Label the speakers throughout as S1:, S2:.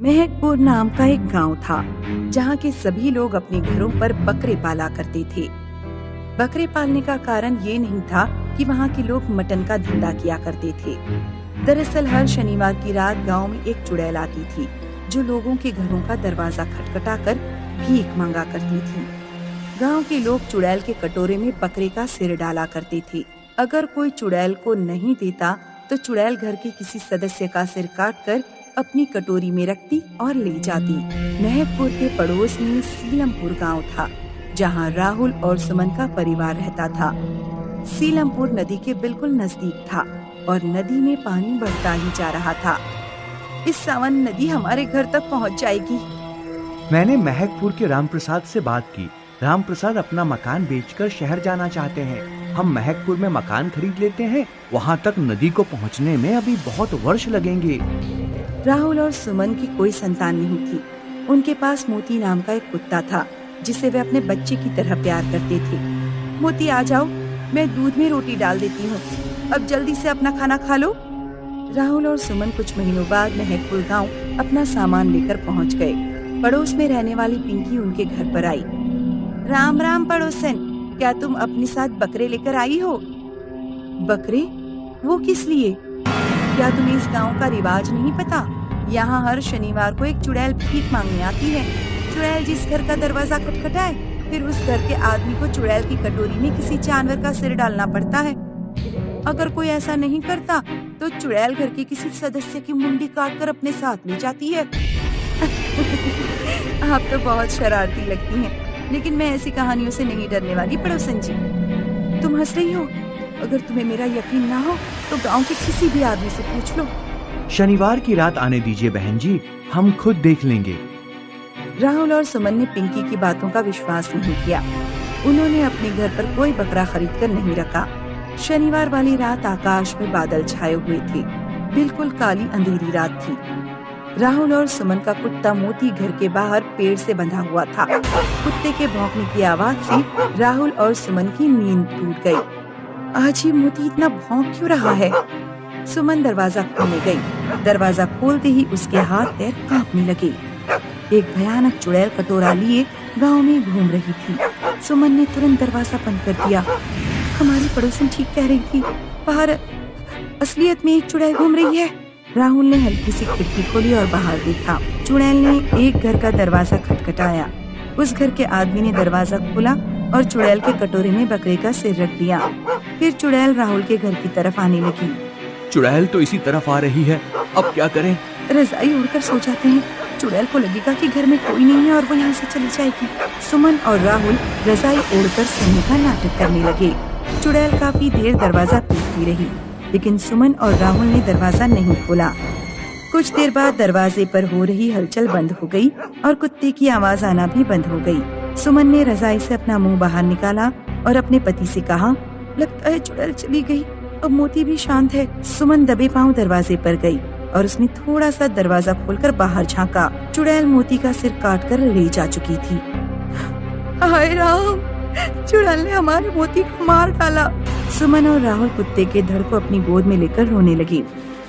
S1: महकपुर नाम का एक गांव था जहां के सभी लोग अपने घरों पर बकरे पाला करते थे। बकरे पालने का कारण ये नहीं था कि वहां के लोग मटन का धंधा किया करते थे। दरअसल हर शनिवार की रात गांव में एक चुड़ैल आती थी जो लोगों के घरों का दरवाजा खटखटाकर भीख मांगा करती थी। गांव के लोग चुड़ैल के कटोरे में बकरे का सिर डाला करते थे। अगर कोई चुड़ैल को नहीं देता तो चुड़ैल घर के किसी सदस्य का सिर काटकर अपनी कटोरी में रखती और ले जाती। महकपुर के पड़ोस में सीलमपुर गांव था जहां राहुल और सुमन का परिवार रहता था। सीलमपुर नदी के बिल्कुल नजदीक था और नदी में पानी बढ़ता ही जा रहा था। इस सावन नदी हमारे घर तक पहुंच जाएगी।
S2: मैंने महकपुर के रामप्रसाद से बात की। रामप्रसाद अपना मकान बेचकर शहर जाना चाहते हैं। हम महकपुर में मकान खरीद लेते हैं। वहाँ तक नदी को पहुँचने में अभी बहुत वर्ष लगेंगे।
S1: राहुल और सुमन की कोई संतान नहीं थी। उनके पास मोती नाम का एक कुत्ता था जिसे वे अपने बच्चे की तरह प्यार करते थे। मोती आ जाओ, मैं दूध में रोटी डाल देती हूँ, अब जल्दी से अपना खाना खा लो। राहुल और सुमन कुछ महीनों बाद महकपुर गांव अपना सामान लेकर पहुँच गए। पड़ोस में रहने वाली पिंकी उनके घर पर आई। राम राम पड़ोसन, क्या तुम अपने साथ बकरे लेकर आई हो? बकरे? वो किस लिए? क्या तुम्हें इस गांव का रिवाज नहीं पता? यहाँ हर शनिवार को एक चुड़ैल भीख मांगने आती है। चुड़ैल जिस घर का दरवाजा खटखटाए फिर उस घर के आदमी को चुड़ैल की कटोरी में किसी जानवर का सिर डालना पड़ता है। अगर कोई ऐसा नहीं करता तो चुड़ैल घर के किसी सदस्य की मुंडी काटकर अपने साथ ले जाती है। आप तो बहुत शरारती लगती हैं, लेकिन मैं ऐसी कहानियों से नहीं डरने वाली पड़ोसन जी। तुम हंस रही हो? अगर तुम्हें मेरा यकीन ना हो तो गांव के किसी भी आदमी से पूछ लो।
S2: शनिवार की रात आने दीजिए बहन जी, हम खुद देख लेंगे।
S1: राहुल और सुमन ने पिंकी की बातों का विश्वास नहीं किया। उन्होंने अपने घर पर कोई बकरा खरीद कर नहीं रखा। शनिवार वाली रात आकाश में बादल छाए हुए थे। बिल्कुल काली अंधेरी रात थी। राहुल और सुमन का कुत्ता मोती घर के बाहर पेड़ से बंधा हुआ था। कुत्ते के भौंकने की आवाज से राहुल और सुमन की नींद टूट गई। आज ये मोती इतना भौंक क्यों रहा है? सुमन दरवाजा खोलने गई। दरवाजा खोलते ही उसके हाथ पैर कांपने लगे। एक भयानक चुड़ैल कटोरा लिए गांव में घूम रही थी। सुमन ने तुरंत दरवाजा बंद कर दिया। हमारी पड़ोसन ठीक कह रही थी, बाहर असलियत में एक चुड़ैल घूम रही है। राहुल ने हल्की सी खिड़की खोली और बाहर देखा। चुड़ैल ने एक घर का दरवाजा खटखटाया। उस घर के आदमी ने दरवाजा खोला और चुड़ैल के कटोरे में बकरे का सिर रख दिया। फिर चुड़ैल राहुल के घर की तरफ आने लगी।
S2: चुड़ैल तो इसी तरफ आ रही है, अब क्या करें?
S1: रजाई ओढ़कर सो जाते हैं। चुड़ैल को लगेगा कि घर में कोई नहीं है और वो यहाँ से चली जाएगी। सुमन और राहुल रजाई ओढ़कर सोने का नाटक करने लगे। चुड़ैल काफी देर दरवाजा पीटती रही, लेकिन सुमन और राहुल ने दरवाजा नहीं खोला। कुछ देर बाद दरवाजे पर हो रही हलचल बंद हो गई और कुत्ते की आवाज आना भी बंद हो गई। सुमन ने रजाई से अपना मुंह बाहर निकाला और अपने पति से कहा, लगता है चुड़ैल चली गई, अब मोती भी शांत है। सुमन दबे पांव दरवाजे पर गई और उसने थोड़ा सा दरवाजा खोलकर बाहर झांका। चुड़ैल मोती का सिर काटकर ले जा चुकी थी। हाय राम, चुड़ैल ने हमारे मोती को मार डाला। सुमन और राहुल कुत्ते के धड़ को अपनी गोद में लेकर रोने लगे।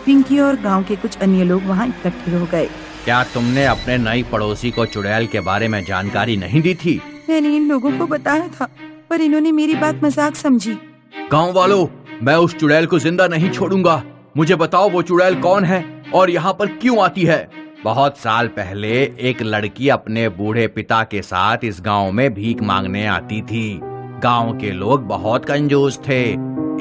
S1: पिंकी और गांव के कुछ अन्य लोग वहां इकट्ठे हो गए।
S3: क्या तुमने अपने नई पड़ोसी को चुड़ैल के बारे में जानकारी नहीं दी थी?
S1: मैंने इन लोगों को बताया था, पर इन्होंने मेरी बात मजाक समझी।
S3: गाँव वालों, मैं उस चुड़ैल को जिंदा नहीं छोड़ूंगा। मुझे बताओ वो चुड़ैल कौन है और यहाँ पर क्यों आती है? बहुत साल पहले एक लड़की अपने बूढ़े पिता के साथ इस गांव में भीख मांगने आती थी। गांव के लोग बहुत कंजूस थे।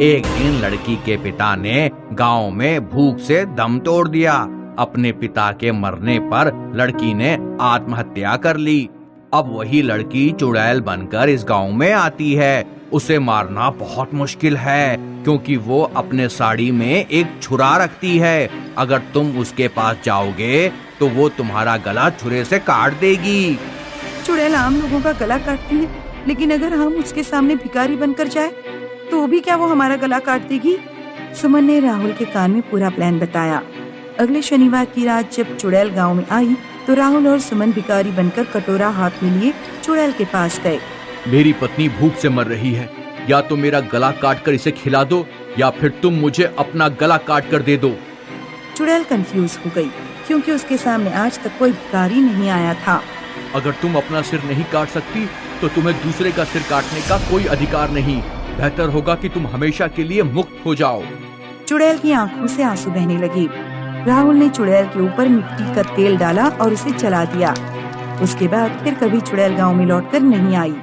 S3: एक दिन लड़की के पिता ने गांव में भूख से दम तोड़ दिया। अपने पिता के मरने पर लड़की ने आत्महत्या कर ली। अब वही लड़की चुड़ैल बनकर इस गांव में आती है। उसे मारना बहुत मुश्किल है क्योंकि वो अपने साड़ी में एक छुरा रखती है। अगर तुम उसके पास जाओगे तो वो तुम्हारा गला छुरे से काट देगी।
S1: चुड़ैल आम लोगों का गला काटती है, लेकिन अगर हम उसके सामने भिखारी बनकर जाए तो भी क्या वो हमारा गला काट देगी? सुमन ने राहुल के कान में पूरा प्लान बताया। अगले शनिवार की रात जब चुड़ैल गांव में आई तो राहुल और सुमन भिखारी बनकर कटोरा हाथ में लिए चुड़ैल के पास गए।
S3: मेरी पत्नी भूख से मर रही है, या तो मेरा गला काट कर इसे खिला दो या फिर तुम मुझे अपना गला काट कर दे दो।
S1: चुड़ैल कंफ्यूज हो गई। क्योंकि उसके सामने आज तक कोई भिखारी नहीं आया था।
S3: अगर तुम अपना सिर नहीं काट सकती तो तुम्हें दूसरे का सिर काटने का कोई अधिकार नहीं। बेहतर होगा कि तुम हमेशा के लिए मुक्त हो जाओ।
S1: चुड़ैल की आंखों से आंसू बहने लगे। राहुल ने चुड़ैल के ऊपर मिट्टी का तेल डाला और उसे जला दिया। उसके बाद फिर कभी चुड़ैल गांव में लौटकर नहीं आई।